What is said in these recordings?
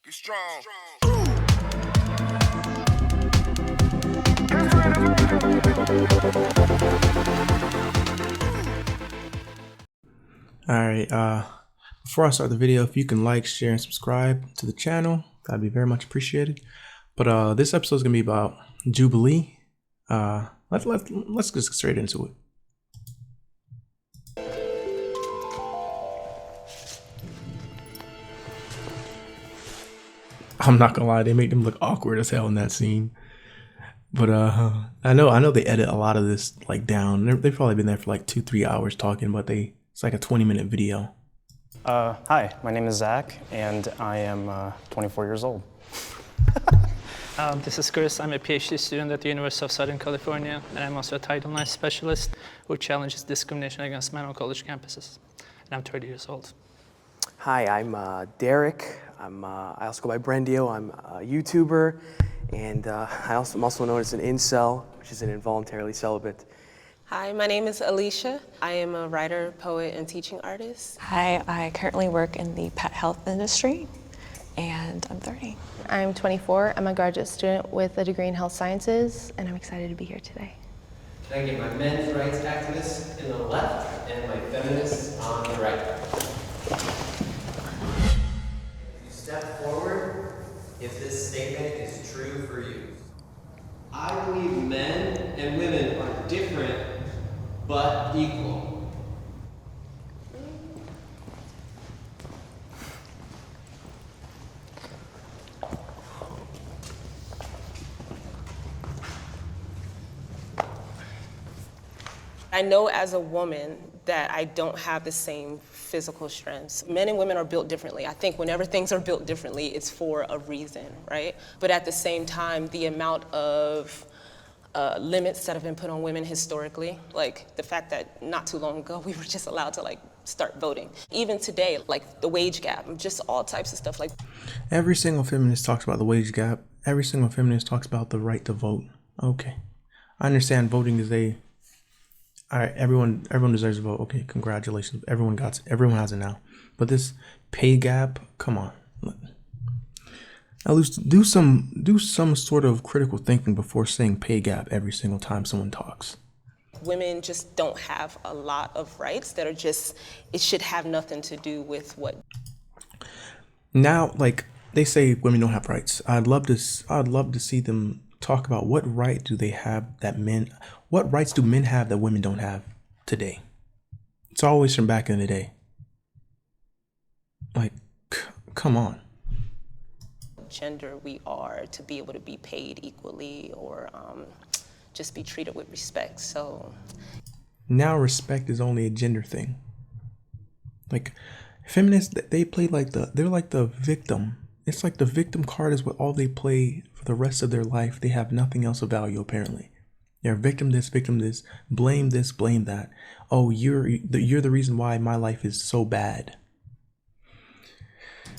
Get strong. Alright, before I start the video, if you can like, share, and subscribe to the channel, that'd be very much appreciated. But this episode is gonna be about Jubilee. Let's get straight into it. I'm not gonna lie, they make them look awkward as hell in that scene. But I know they edit a lot of this like down. They've probably been there for like 2-3 hours talking, but it's like a 20-minute video. Hi, my name is Zach, and I am 24 years old. This is Chris. I'm a PhD student at the University of Southern California, and I'm also a Title IX specialist who challenges discrimination against men on college campuses. And I'm 30 years old. Hi, I'm Derek. I also go by Brendio. I'm a YouTuber, and I'm also known as an incel, which is an involuntarily celibate. Hi, my name is Alicia. I am a writer, poet, and teaching artist. Hi, I currently work in the pet health industry, and I'm 30. I'm 24. I'm a graduate student with a degree in health sciences, and I'm excited to be here today. Can I get my men's rights activists in the left and my feminists on the right? You step forward if this statement is true for you. I believe men and women are different but equal. I know as a woman that I don't have the same physical strengths. Men and women are built differently. I think whenever things are built differently, it's for a reason, right? But at the same time, the amount of limits that have been put on women historically, like the fact that not too long ago we were just allowed to like start voting. Even today, like the wage gap, just all types of stuff like. Every single feminist talks about the wage gap. Every single feminist talks about the right to vote. Okay, I understand voting is all right, everyone deserves a vote. Okay, congratulations. Everyone has it now. But this pay gap, come on. At least do some sort of critical thinking before saying pay gap every single time someone talks. Women just don't have a lot of rights that are just, it should have nothing to do with what. Now, like they say women don't have rights. I'd love to see them talk about what right do they have what rights do men have that women don't have today? It's always from back in the day. Like, come on. Gender we are to be able to be paid equally or just be treated with respect. So now respect is only a gender thing. Like feminists, they're like the victim. It's like the victim card is what all they play for the rest of their life. They have nothing else of value apparently. They're victim this, blame this, blame that. Oh, you're the reason why my life is so bad.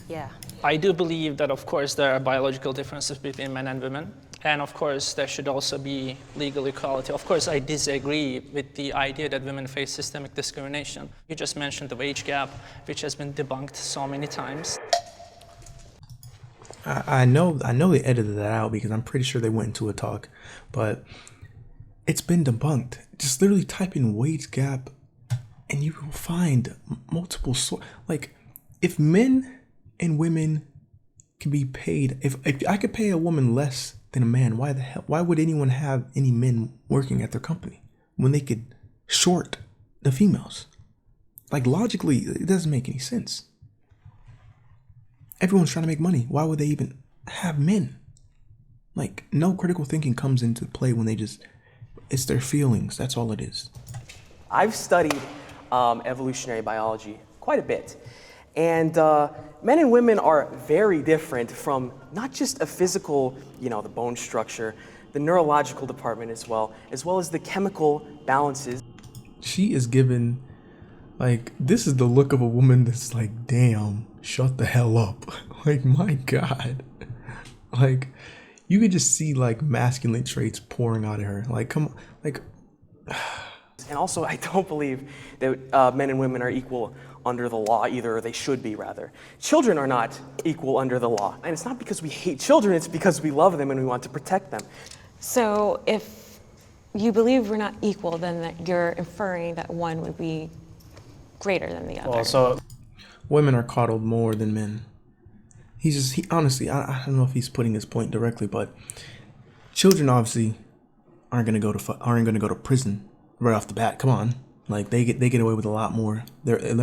yeah. I do believe that, of course, there are biological differences between men and women. And of course, there should also be legal equality. Of course, I disagree with the idea that women face systemic discrimination. You just mentioned the wage gap, which has been debunked so many times. I know they edited that out because I'm pretty sure they went into a talk, but it's been debunked. Just literally type in wage gap and you will find multiple like if men and women can be paid, if I could pay a woman less than a man, why would anyone have any men working at their company when they could short the females? Like logically, it doesn't make any sense. Everyone's trying to make money. Why would they even have men? Like no critical thinking comes into play when it's their feelings. That's all it is. I've studied evolutionary biology quite a bit. And men and women are very different from not just a physical, the bone structure, the neurological department as well as the chemical balances. She is given, like, this is the look of a woman that's like, damn, shut the hell up. Like, my God. Like, you could just see like masculine traits pouring out of her. Like, come on, like. And also, I don't believe that men and women are equal under the law either, or they should be rather. Children are not equal under the law. And it's not because we hate children, it's because we love them and we want to protect them. So if you believe we're not equal, then that you're inferring that one would be greater than the other. Well, so Women are coddled more than men. He honestly, I don't know if he's putting his point directly, but children obviously aren't gonna go to prison right off the bat. Come on, like they get away with a lot more. They're in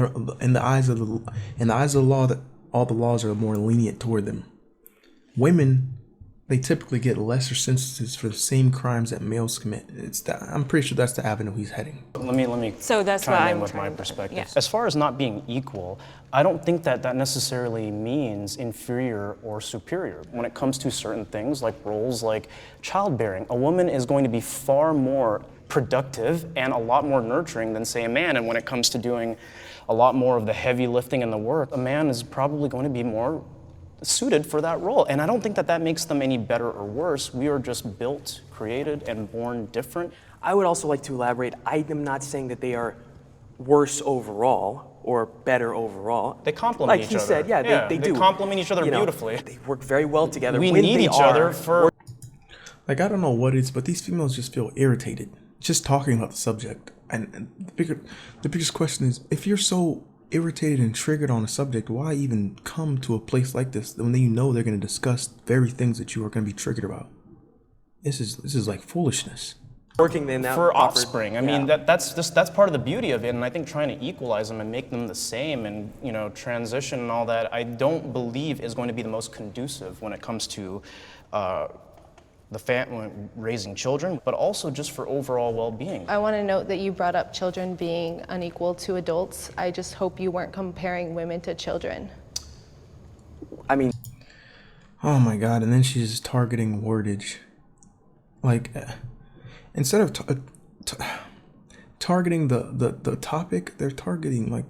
the eyes of the law, that all the laws are more lenient toward them. Women, they typically get lesser sentences for the same crimes that males commit. I'm pretty sure that's the avenue he's heading. let me So that's chime what in I'm with my trying to- perspective. yeah. As far as not being equal, I don't think that necessarily means inferior or superior. When it comes to certain things like roles like childbearing, a woman is going to be far more productive and a lot more nurturing than, say, a man. And when it comes to doing a lot more of the heavy lifting and the work, a man is probably going to be more suited for that role. And I don't think that makes them any better or worse. We are just built, created, and born different. I would also like to elaborate. I am not saying that they are worse overall or better overall. They complement like each other. Like he said, yeah, they do. They complement each other You know, beautifully. They work very well together. We when need they each other are for... Like, I don't know what it is, but these females just feel irritated just talking about the subject. And the biggest question is, if you're so irritated and triggered on a subject, why even come to a place like this when you know they're going to discuss very things that you are going to be triggered about? This is like foolishness. working in that for proper- offspring. I mean, that's part of the beauty of it, and I think trying to equalize them and make them the same, and transition and all that, I don't believe is going to be the most conducive when it comes to raising children, but also just for overall well-being. I want to note that you brought up children being unequal to adults. I just hope you weren't comparing women to children. I mean, Oh my god, and then she's targeting wordage. Like, instead of targeting the topic, they're targeting, like,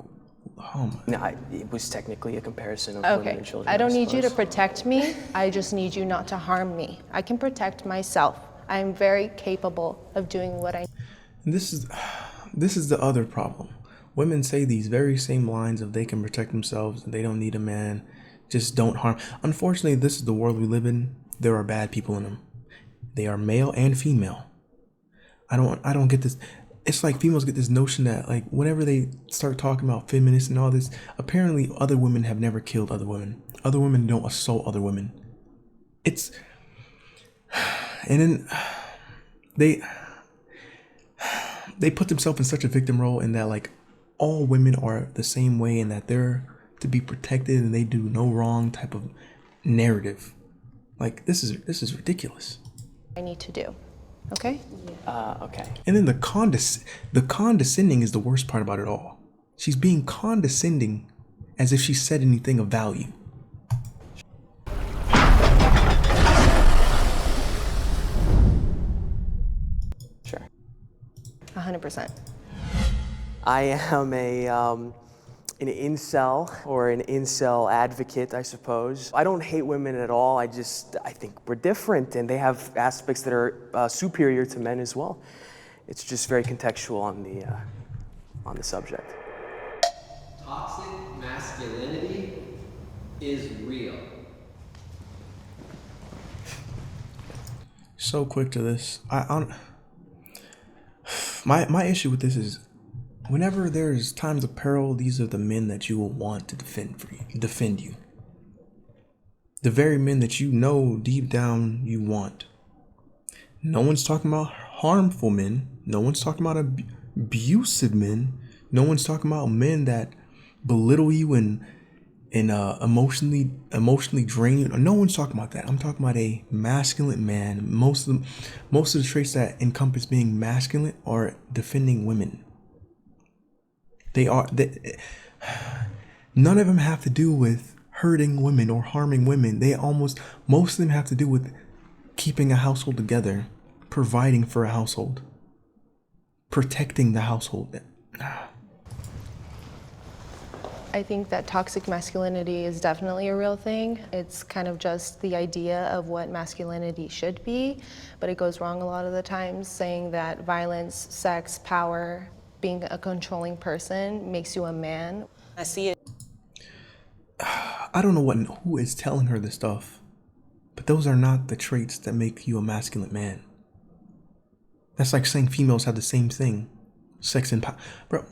oh my. no, it was technically a comparison of women Okay, and children. I don't need you to suppose. protect me. I just need you not to harm me. I can protect myself. I'm very capable of doing what I. And this is the other problem. Women say these very same lines of they can protect themselves and they don't need a man, just don't harm. Unfortunately, this is the world we live in. There are bad people in them. They are male and female. I don't get this. It's like females get this notion that, like, whenever they start talking about feminists and all this, apparently other women have never killed other women. Other women don't assault other women. And then they put themselves in such a victim role in that, like, all women are the same way and that they're to be protected and they do no wrong type of narrative. Like, this is ridiculous. need to do. Okay? Okay. And then the condescending is the worst part about it all. She's being condescending as if she said anything of value. Sure. 100%. I am an incel or an incel advocate, I suppose. I don't hate women at all. I think we're different and they have aspects that are superior to men as well. It's just very contextual on the subject. Toxic masculinity is real. So quick to this. My issue with this is, whenever there's times of peril, these are the men that you will want to defend you. The very men that you know deep down you want. No one's talking about harmful men. No one's talking about abusive men. No one's talking about men that belittle you and emotionally drain you. No one's talking about that. I'm talking about a masculine man. Most of the traits that encompass being masculine are defending women. None of them have to do with hurting women or harming women. Most of them have to do with keeping a household together, providing for a household, protecting the household. I think that toxic masculinity is definitely a real thing. It's kind of just the idea of what masculinity should be, but it goes wrong a lot of the times, saying that violence, sex, power, being a controlling person makes you a man. I see it. I don't know who is telling her this stuff, but those are not the traits that make you a masculine man. That's like saying females have the same thing. Sex and power. Bro.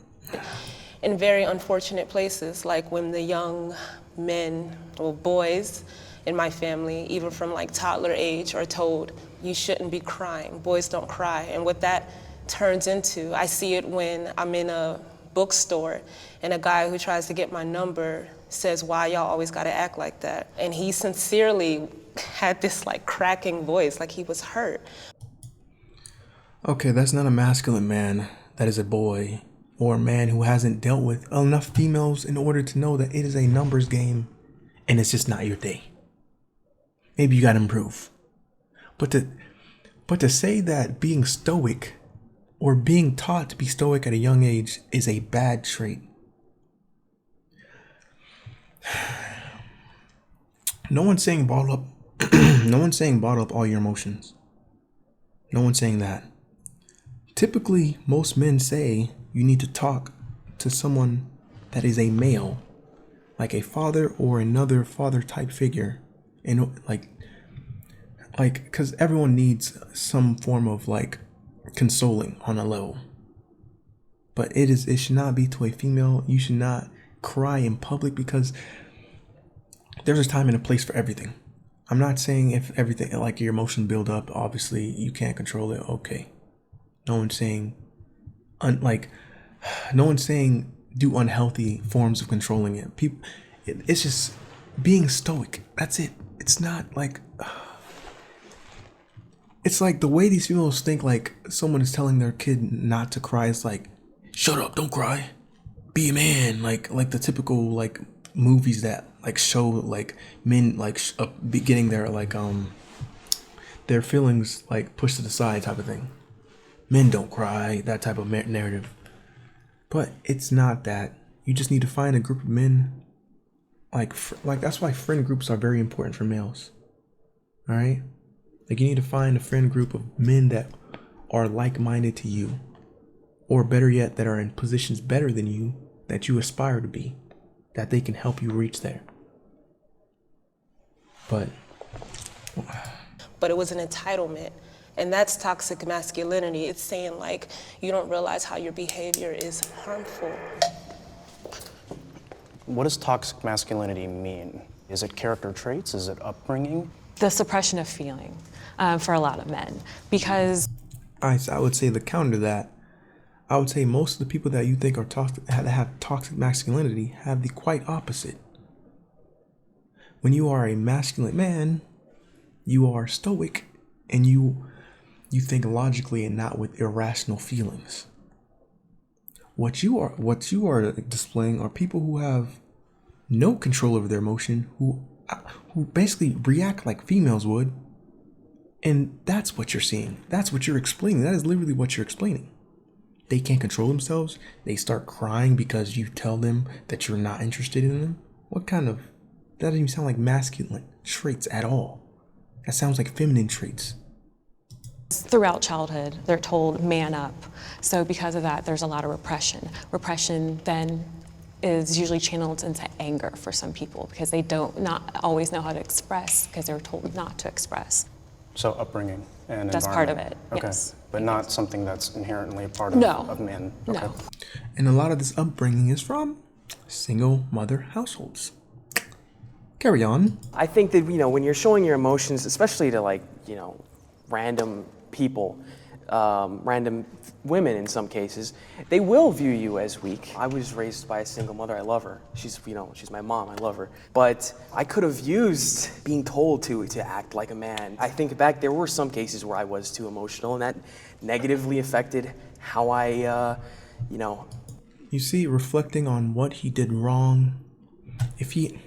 In very unfortunate places, like when the young men or boys in my family, even from like toddler age, are told, you shouldn't be crying, boys don't cry. And what that turns into, I see it when I'm in a bookstore and a guy who tries to get my number says, why y'all always gotta act like that? And he sincerely had this like cracking voice, like he was hurt. Okay, that's not a masculine man. That is a boy, or a man who hasn't dealt with enough females in order to know that it is a numbers game and it's just not your day. Maybe you gotta improve. But to say that being stoic or being taught to be stoic at a young age is a bad trait. No one's saying bottle up no one's saying bottle up all your emotions. No one's saying that. Typically, most men say you need to talk to someone that is a male, like a father or another father type figure, and like because everyone needs some form of like consoling on a level. But it should not be to a female. You should not cry in public, because there's a time and a place for everything. I'm not saying if everything, like your emotions build up, obviously you can't control it. Okay. No one's saying, no one's saying do unhealthy forms of controlling it. It's just being stoic. That's it. It's not like, it's like the way these females think like someone is telling their kid not to cry. It's like, shut up, don't cry, be a man. Like the typical like movies that like show like men like getting their like their feelings like pushed to the side type of thing. Men don't cry, that type of narrative. But it's not that. You just need to find a group of men. Like that's why friend groups are very important for males. All right? Like you need to find a friend group of men that are like-minded to you. Or better yet, that are in positions better than you, that you aspire to be. That they can help you reach there. But it was an entitlement. And that's toxic masculinity. It's saying like, you don't realize how your behavior is harmful. What does toxic masculinity mean? Is it character traits? Is it upbringing? The suppression of feeling for a lot of men, because I would say the counter to that, I would say most of the people that you think are toxic, that have toxic masculinity, have the quite opposite. When you are a masculine man, you are stoic and you think logically and not with irrational feelings. What you are displaying are people who have no control over their emotion, who basically react like females would, and that's what you're seeing. That's what you're explaining. That is literally what you're explaining. They can't control themselves. They start crying because you tell them that you're not interested in them. What kind of... That doesn't even sound like masculine traits at all. That sounds like feminine traits. throughout childhood, they're told man up. So because of that, there's a lot of repression. Repression then is usually channeled into anger for some people because they not always know how to express because they're told not to express. So upbringing and That's part of environment. it, Okay. yes. But not something that's inherently a part of men. Okay. No. And a lot of this upbringing is from single mother households. Carry on. I think that, when you're showing your emotions, especially to random people, random women in some cases, they will view you as weak. I was raised by a single mother. I love her. She's my mom. I love her. But I could have used being told to act like a man. I think back, there were some cases where I was too emotional, and that negatively affected how I, You see, reflecting on what he did wrong, if he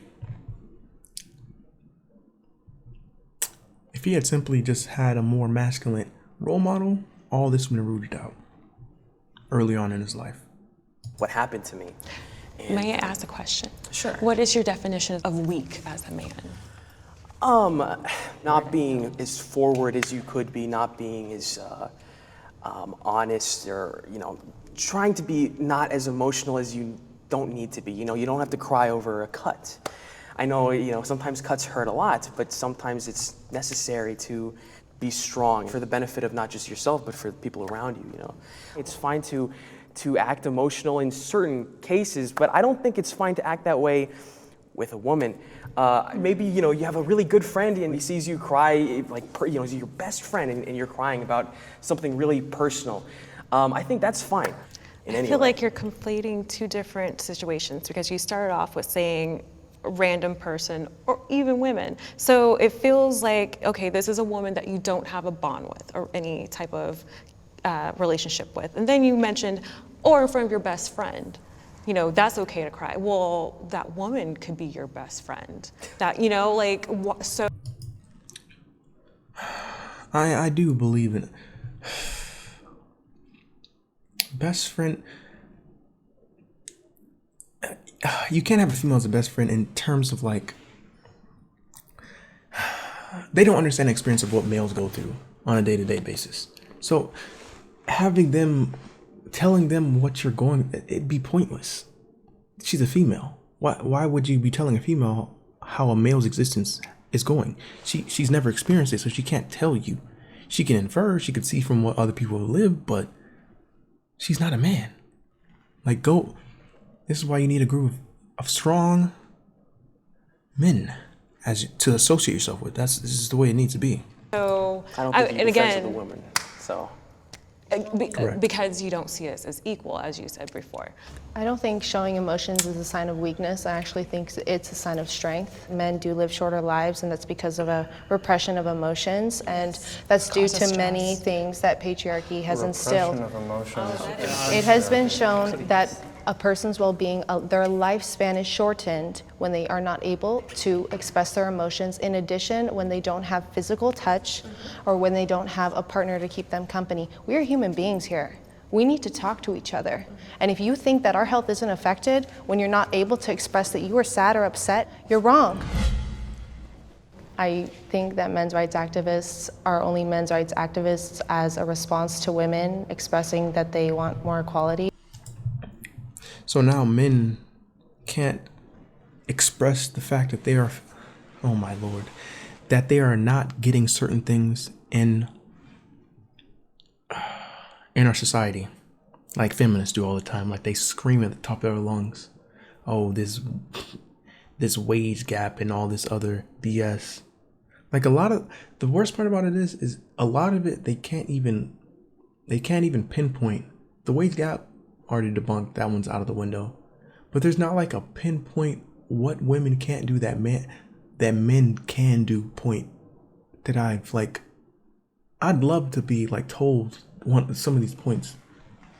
had simply just had a more masculine role model, all this would have rooted out early on in his life. What happened to me. May I ask a question? Sure. What is your definition of weak as a man? Not being as forward as you could be, not being as honest, or trying to be not as emotional as you don't need to be. You know, you don't have to cry over a cut. I know, you know, sometimes cuts hurt a lot, but sometimes it's necessary to be strong for the benefit of not just yourself, but for the people around you, you know. It's fine to act emotional in certain cases, but I don't think it's fine to act that way with a woman. Maybe, you know, you have a really good friend and he sees you cry, like, you know, he's your best friend and you're crying about something really personal. I think that's fine. I feel like you're conflating two different situations because you started off with saying a random person or even women. So it feels like, okay, this is a woman that you don't have a bond with or any type of relationship with. And then you mentioned, or in front of your best friend. You know, that's okay to cry. Well, that woman could be your best friend. That, you know, like, so. I do believe in best friend. You can't have a female as a best friend in terms of like, they don't understand the experience of what males go through on a day-to-day basis. So telling them what you're going, it'd be pointless. She's a female. Why would you be telling a female how a male's existence is going? She's never experienced it, so she can't tell you. She can infer, she could see from what other people live, but she's not a man. Like, this is why you need a group of strong men to associate yourself with. This is the way it needs to be. So, I don't think and you're friends again, with a woman, so. Because you don't see us as equal, as you said before. I don't think showing emotions is a sign of weakness. I actually think it's a sign of strength. Men do live shorter lives, and that's because of a repression of emotions, and that's due to many things that patriarchy has instilled. Repression of emotions. It has been shown that a person's well-being, their lifespan is shortened when they are not able to express their emotions. In addition, when they don't have physical touch or when they don't have a partner to keep them company. We are human beings here. We need to talk to each other. And if you think that our health isn't affected when you're not able to express that you are sad or upset, you're wrong. I think that men's rights activists are only men's rights activists as a response to women expressing that they want more equality. So now men can't express the fact that they are, oh my Lord, that they are not getting certain things in our society, like feminists do all the time. Like, they scream at the top of their lungs, oh, this wage gap and all this other BS. Like, the worst part about it is a lot of it they can't even pinpoint. The wage gap, already debunked, that one's out of the window. But there's not like a pinpoint what women can't do that men can do point that I'd love to be like told some of these points.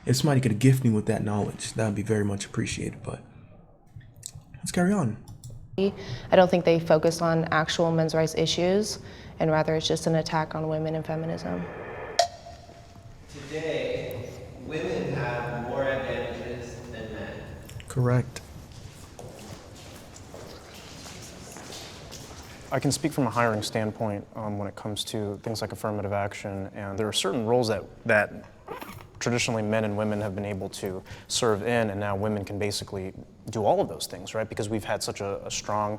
If somebody could gift me with that knowledge, that would be very much appreciated. But let's carry on. I don't think they focus on actual men's rights issues, and rather it's just an attack on women and feminism. Today, women have more advantages than men. Correct. I can speak from a hiring standpoint when it comes to things like affirmative action, and there are certain roles that traditionally men and women have been able to serve in, and now women can basically do all of those things, right? Because we've had such a strong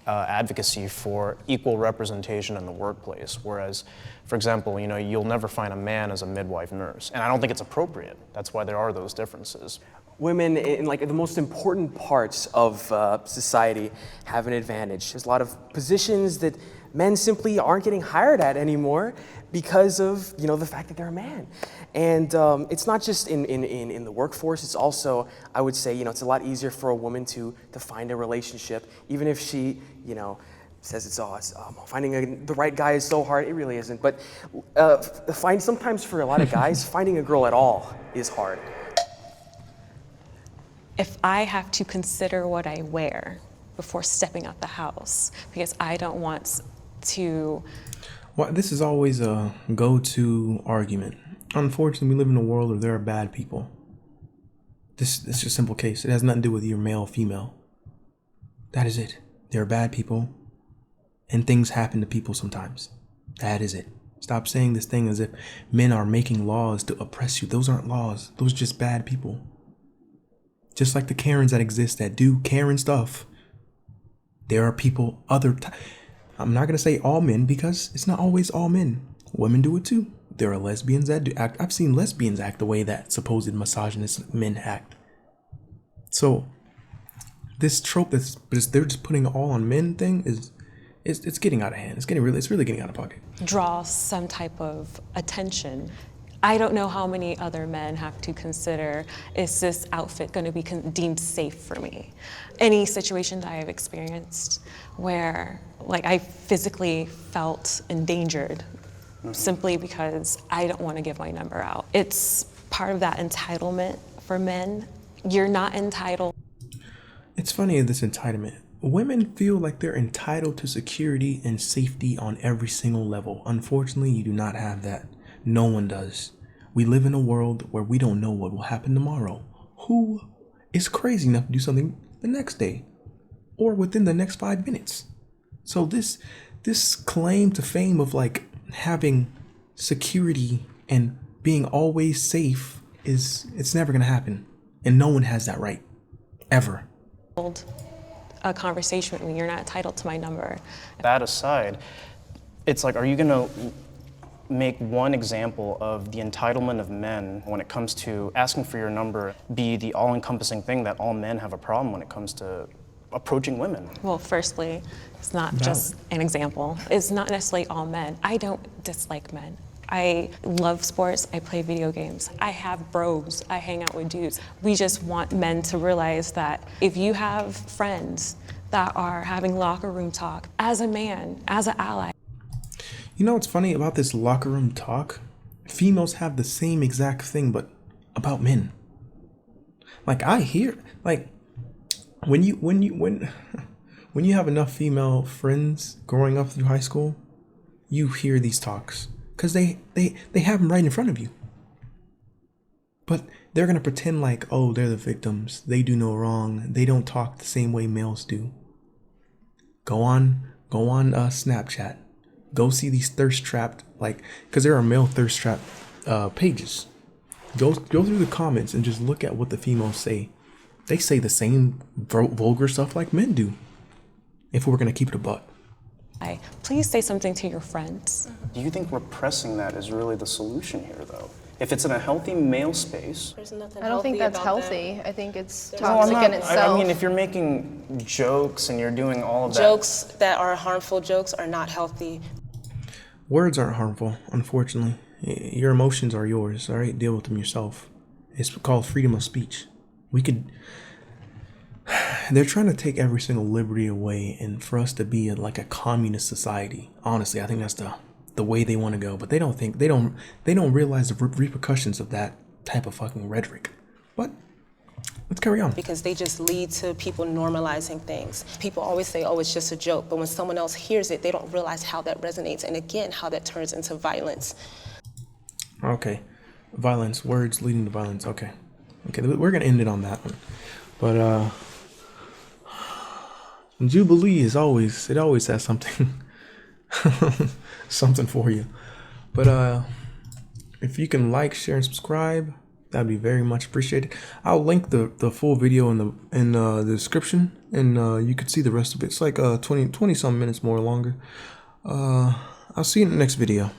advocacy for equal representation in the workplace. Whereas, for example, you know, you'll never find a man as a midwife nurse, and I don't think it's appropriate. That's why there are those differences. Women in like the most important parts of society have an advantage. There's a lot of positions that men simply aren't getting hired at anymore because of, you know, the fact that they're a man. And it's not just in the workforce, it's also, I would say, you know, it's a lot easier for a woman to find a relationship, even if she, you know, says it's finding the right guy is so hard. It really isn't. But sometimes for a lot of guys, finding a girl at all is hard. If I have to consider what I wear before stepping out the house, because I don't want to... Well, this is always a go-to argument. Unfortunately, we live in a world where there are bad people. This is a simple case. It has nothing to do with your male or female. That is it. There are bad people, and things happen to people sometimes. That is it. Stop saying this thing as if men are making laws to oppress you. Those aren't laws. Those are just bad people. Just like the Karens that exist that do Karen stuff, there are people, I'm not going to say all men because it's not always all men. Women do it too. There are lesbians that do act. I've seen lesbians act the way that supposed misogynist men act. So this trope they're just putting all on men thing it's getting out of hand. It's really getting out of pocket. Draw some type of attention. I don't know how many other men have to consider, is this outfit going to be deemed safe for me? Any situation that I have experienced where like I physically felt endangered simply because I don't want to give my number out. It's part of that entitlement for men. You're not entitled. It's funny, this entitlement. Women feel like they're entitled to security and safety on every single level. Unfortunately, you do not have that. No one does. We live in a world where we don't know what will happen tomorrow. Who is crazy enough to do something the next day or within the next 5 minutes? So this claim to fame of like having security and being always safe it's never gonna happen. And no one has that right. Ever. A conversation with me, you're not entitled to my number. That aside, it's like, are you gonna make one example of the entitlement of men when it comes to asking for your number be the all-encompassing thing that all men have a problem when it comes to approaching women? Well, firstly, it's not just an example. It's not necessarily all men. I don't dislike men. I love sports, I play video games. I have bros, I hang out with dudes. We just want men to realize that if you have friends that are having locker room talk, as a man, as an ally. You know what's funny about this locker room talk? Females have the same exact thing, but about men. Like I hear, like when you have enough female friends growing up through high school, you hear these talks. Because they have them right in front of you. But they're going to pretend like, oh, they're the victims. They do no wrong. They don't talk the same way males do. Go on Snapchat. Go see these thirst trapped, like, because there are male thirst trap pages. Go through the comments and just look at what the females say. They say the same vulgar stuff like men do. If we're going to keep it a buck. Please say something to your friends. Do you think repressing that is really the solution here, though? If it's in a healthy male space. There's nothing I don't think healthy that's about healthy. that. I think it's No, I'm toxic not, in itself. I mean, if you're making jokes and you're doing all of that. Jokes that are harmful jokes are not healthy. Words aren't harmful, unfortunately. Your emotions are yours, all right? Deal with them yourself. It's called freedom of speech. They're trying to take every single liberty away and for us to be like a communist society. Honestly, I think that's the way they want to go, but they don't realize the repercussions of that type of fucking rhetoric. But let's carry on. Because they just lead to people normalizing things. People always say, oh, it's just a joke, but when someone else hears it, they don't realize how that resonates, and again, how that turns into violence. Okay, violence, words leading to violence. Okay, we're gonna end it on that one. But Jubilee always has something something for you. But if you can like, share, and subscribe, that'd be very much appreciated. I'll link the full video in the description, and you could see the rest of it. It's like 20 some minutes more longer. I'll see you in the next video.